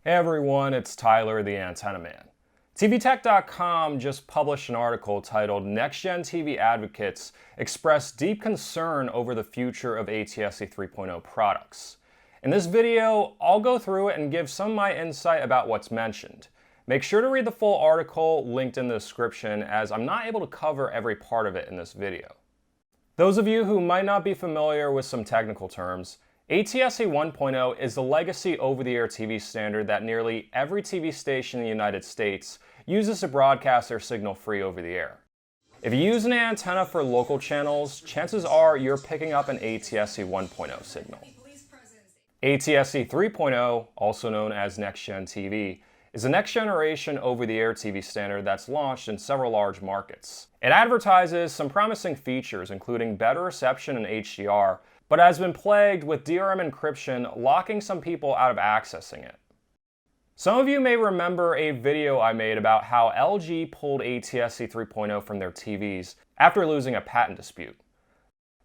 Hey everyone, it's Tyler, the Antenna Man. TVTech.com just published an article titled Next Gen TV Advocates Express Deep Concern Over the Future of ATSC 3.0 Products. In this video, I'll go through it and give some of my insight about what's mentioned. Make sure to read the full article linked in the description, as I'm not able to cover every part of it in this video. Those of you who might not be familiar with some technical terms, ATSC 1.0 is the legacy over-the-air TV standard that nearly every TV station in the United States uses to broadcast their signal free over the air. If you use an antenna for local channels, chances are you're picking up an ATSC 1.0 signal. ATSC 3.0, also known as Next Gen TV, is a next-generation over-the-air TV standard that's launched in several large markets. It advertises some promising features, including better reception in HDR, but has been plagued with DRM encryption locking some people out of accessing it. Some of you may remember a video I made about how LG pulled ATSC 3.0 from their TVs after losing a patent dispute.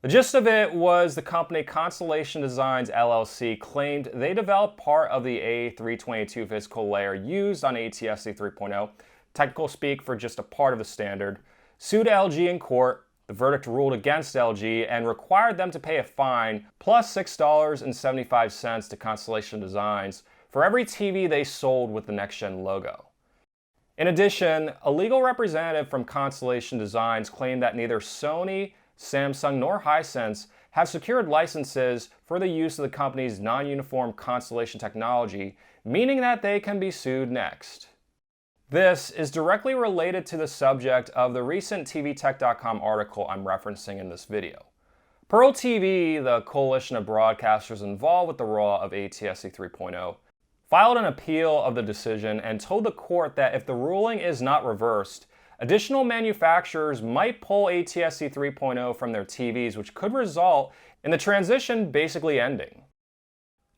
The gist of it was the company Constellation Designs LLC claimed they developed part of the A322 physical layer used on ATSC 3.0, technical speak for just a part of the standard, sued LG in court. The verdict ruled against LG and required them to pay a fine plus $6.75 to Constellation Designs for every TV they sold with the Next Gen logo. In addition, a legal representative from Constellation Designs claimed that neither Sony, Samsung, nor Hisense have secured licenses for the use of the company's non-uniform Constellation technology, meaning that they can be sued next. This is directly related to the subject of the recent TVTech.com article I'm referencing in this video. Pearl TV, the coalition of broadcasters involved with the rollout of ATSC 3.0, filed an appeal of the decision and told the court that if the ruling is not reversed, additional manufacturers might pull ATSC 3.0 from their TVs, which could result in the transition basically ending.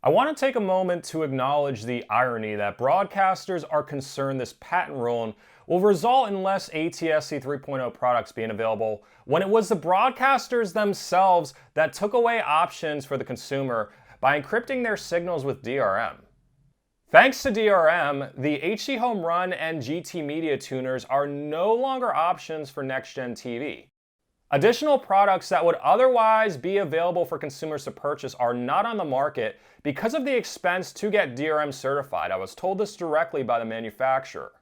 I want to take a moment to acknowledge the irony that broadcasters are concerned this patent ruling will result in less ATSC 3.0 products being available, when it was the broadcasters themselves that took away options for the consumer by encrypting their signals with DRM. Thanks to DRM, the HD Home Run and GT Media tuners are no longer options for next-gen TV. Additional products that would otherwise be available for consumers to purchase are not on the market because of the expense to get DRM certified. I was told this directly by the manufacturer.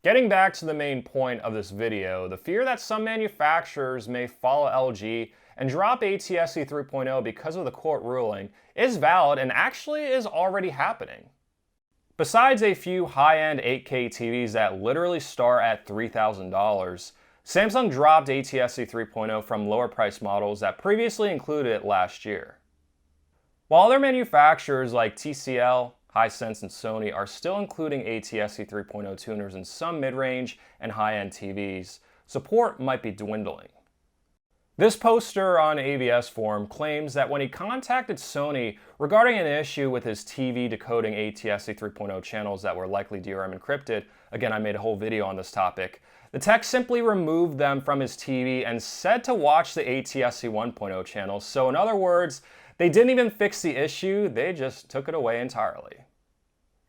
Getting back to the main point of this video, the fear that some manufacturers may follow LG and drop ATSC 3.0 because of the court ruling is valid and actually is already happening. Besides a few high-end 8K TVs that literally start at $3,000, Samsung dropped ATSC 3.0 from lower price models that previously included it last year. While other manufacturers like TCL, Hisense, and Sony are still including ATSC 3.0 tuners in some mid-range and high-end TVs, support might be dwindling. This poster on AVS forum claims that when he contacted Sony regarding an issue with his TV decoding ATSC 3.0 channels that were likely DRM encrypted, again I made a whole video on this topic, the tech simply removed them from his TV and said to watch the ATSC 1.0 channels. So in other words, they didn't even fix the issue, they just took it away entirely.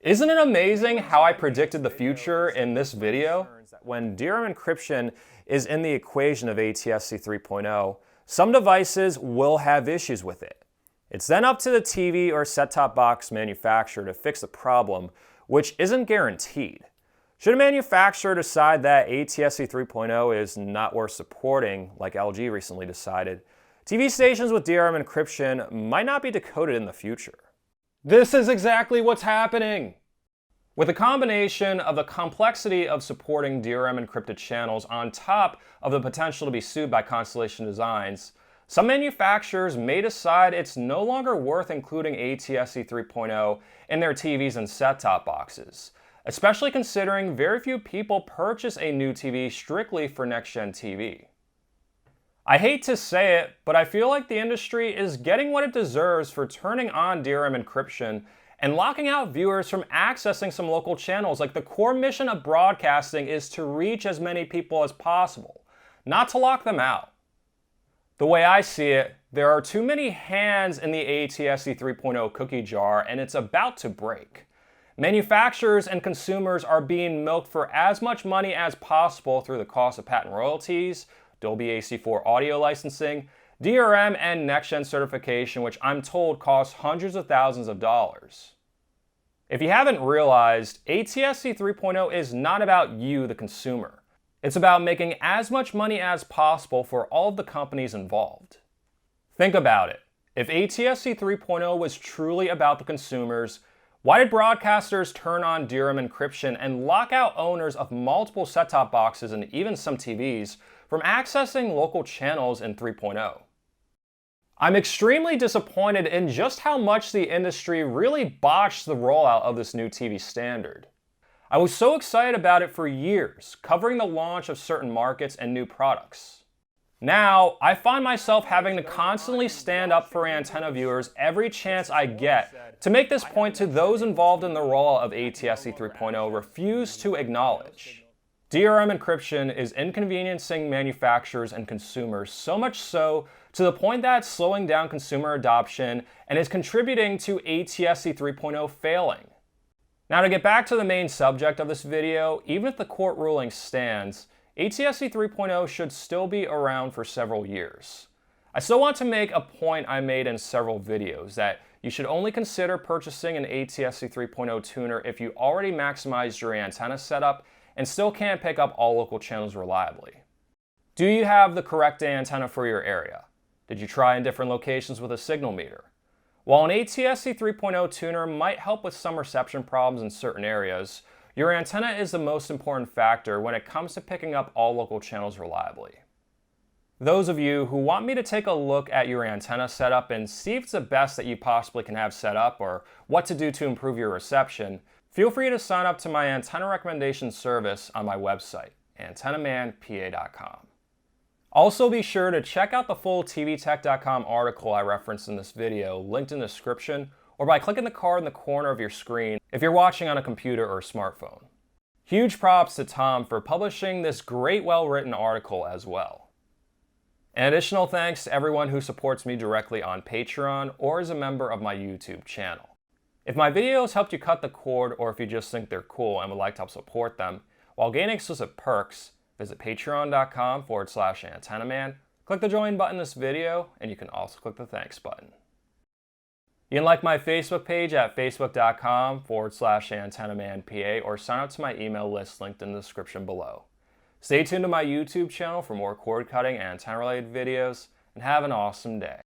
Isn't it amazing how I predicted the future in this video? When DRM encryption is in the equation of ATSC 3.0, some devices will have issues with it. It's then up to the TV or set-top box manufacturer to fix the problem, which isn't guaranteed. Should a manufacturer decide that ATSC 3.0 is not worth supporting, like LG recently decided, TV stations with DRM encryption might not be decoded in the future. This is exactly what's happening! With a combination of the complexity of supporting DRM encrypted channels on top of the potential to be sued by Constellation Designs, some manufacturers may decide it's no longer worth including ATSC 3.0 in their TVs and set-top boxes, especially considering very few people purchase a new TV strictly for next-gen TV. I hate to say it, but I feel like the industry is getting what it deserves for turning on DRM encryption and locking out viewers from accessing some local channels. Like, the core mission of broadcasting is to reach as many people as possible, not to lock them out. The way I see it, there are too many hands in the ATSC 3.0 cookie jar, and it's about to break. Manufacturers and consumers are being milked for as much money as possible through the cost of patent royalties, Dolby AC4 audio licensing, DRM, and next-gen certification, which I'm told costs hundreds of thousands of dollars. If you haven't realized, ATSC 3.0 is not about you, the consumer. It's about making as much money as possible for all of the companies involved. Think about it. If ATSC 3.0 was truly about the consumers, why did broadcasters turn on DRM encryption and lock out owners of multiple set-top boxes and even some TVs from accessing local channels in 3.0? I'm extremely disappointed in just how much the industry really botched the rollout of this new TV standard. I was so excited about it for years, covering the launch of certain markets and new products. Now, I find myself having to constantly stand up for antenna viewers every chance I get to make this point to those involved in the rollout of ATSC 3.0 refuse to acknowledge. DRM encryption is inconveniencing manufacturers and consumers, so much so to the point that it's slowing down consumer adoption and is contributing to ATSC 3.0 failing. Now, to get back to the main subject of this video, even if the court ruling stands, ATSC 3.0 should still be around for several years. I still want to make a point I made in several videos, that you should only consider purchasing an ATSC 3.0 tuner if you already maximized your antenna setup and still can't pick up all local channels reliably. Do you have the correct antenna for your area? Did you try in different locations with a signal meter? While an ATSC 3.0 tuner might help with some reception problems in certain areas, your antenna is the most important factor when it comes to picking up all local channels reliably. Those of you who want me to take a look at your antenna setup and see if it's the best that you possibly can have set up or what to do to improve your reception, feel free to sign up to my antenna recommendation service on my website, antennamanpa.com. Also be sure to check out the full TVTech.com article I referenced in this video, linked in the description, or by clicking the card in the corner of your screen if you're watching on a computer or smartphone. Huge props to Tom for publishing this great, well-written article as well. An additional thanks to everyone who supports me directly on Patreon or is a member of my YouTube channel. If my videos helped you cut the cord, or if you just think they're cool and would like to help support them, while gaining exclusive perks, visit patreon.com/antennaman, click the join button in this video, and you can also click the thanks button. You can like my Facebook page at facebook.com/antennamanpa or sign up to my email list linked in the description below. Stay tuned to my YouTube channel for more cord cutting and antenna related videos, and have an awesome day.